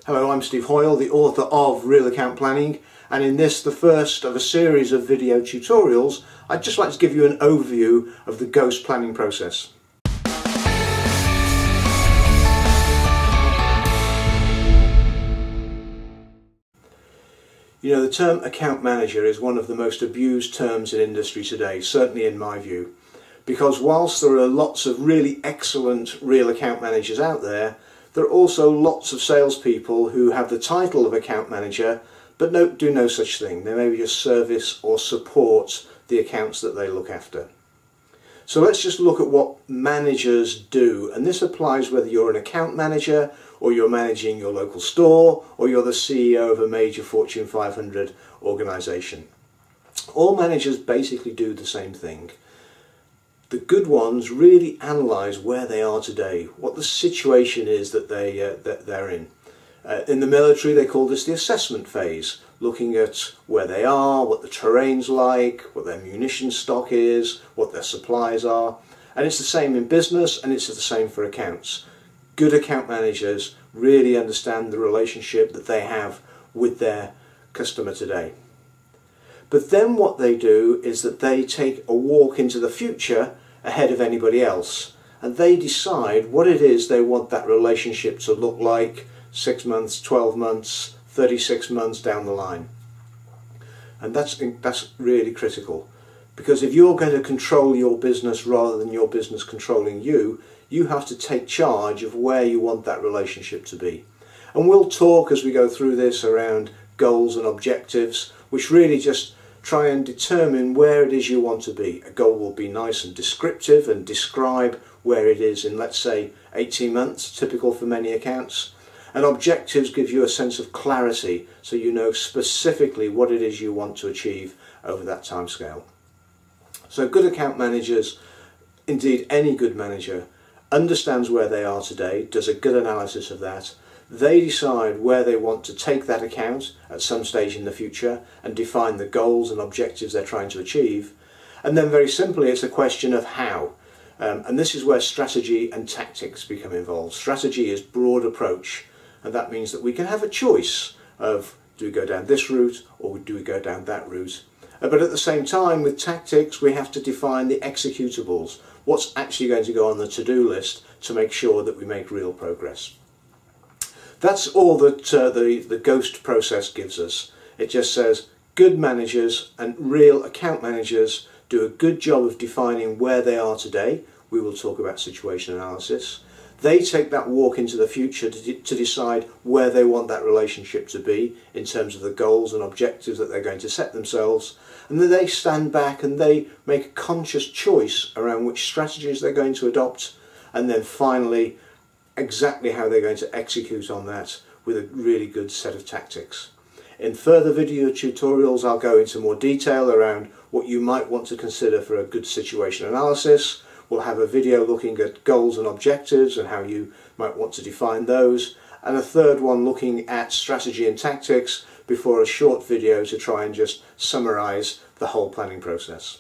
Hello, I'm Steve Hoyle, the author of Real Account Planning, and in this, the first of a series of video tutorials, I'd just like to give you an overview of the GOST planning process. You know, the term account manager is one of the most abused terms in industry today, certainly in my view, because whilst there are lots of really excellent real account managers out there, there are also lots of salespeople who have the title of account manager but do no such thing. They maybe just service or support the accounts that they look after. So let's just look at what managers do, and this applies whether you're an account manager or you're managing your local store or you're the CEO of a major Fortune 500 organisation. All managers basically do the same thing. The good ones really analyse where they are today, what the situation is that they're in. In the military they call this the assessment phase, looking at where they are, what the terrain's like, what their munition stock is, what their supplies are. And it's the same in business, and it's the same for accounts. Good account managers really understand the relationship that they have with their customer today. But then what they do is that they take a walk into the future ahead of anybody else, and they decide what it is they want that relationship to look like 6 months, 12 months, 36 months down the line. And that's really critical, because if you're going to control your business rather than your business controlling you, you have to take charge of where you want that relationship to be. And we'll talk as we go through this around goals and objectives, which really just try and determine where it is you want to be. A goal will be nice and descriptive and describe where it is in, let's say, 18 months, typical for many accounts. And objectives give you a sense of clarity, so you know specifically what it is you want to achieve over that time scale. So good account managers, indeed any good manager, understands where they are today, does a good analysis of that. They decide where they want to take that account at some stage in the future and define the goals and objectives they're trying to achieve. And then very simply it's a question of how. And this is where strategy and tactics become involved. Strategy is broad approach, and that means that we can have a choice of do we go down this route or do we go down that route. But at the same time with tactics we have to define the executables, what's actually going to go on the to-do list to make sure that we make real progress. That's all that the GOST process gives us. It just says good managers and real account managers do a good job of defining where they are today. We will talk about situation analysis. They take that walk into the future to decide where they want that relationship to be in terms of the goals and objectives that they're going to set themselves. And then they stand back and they make a conscious choice around which strategies they're going to adopt, and then finally exactly how they're going to execute on that with a really good set of tactics. In further video tutorials I'll go into more detail around what you might want to consider for a good situation analysis. We'll have a video looking at goals and objectives and how you might want to define those, and a third one looking at strategy and tactics before a short video to try and just summarise the whole planning process.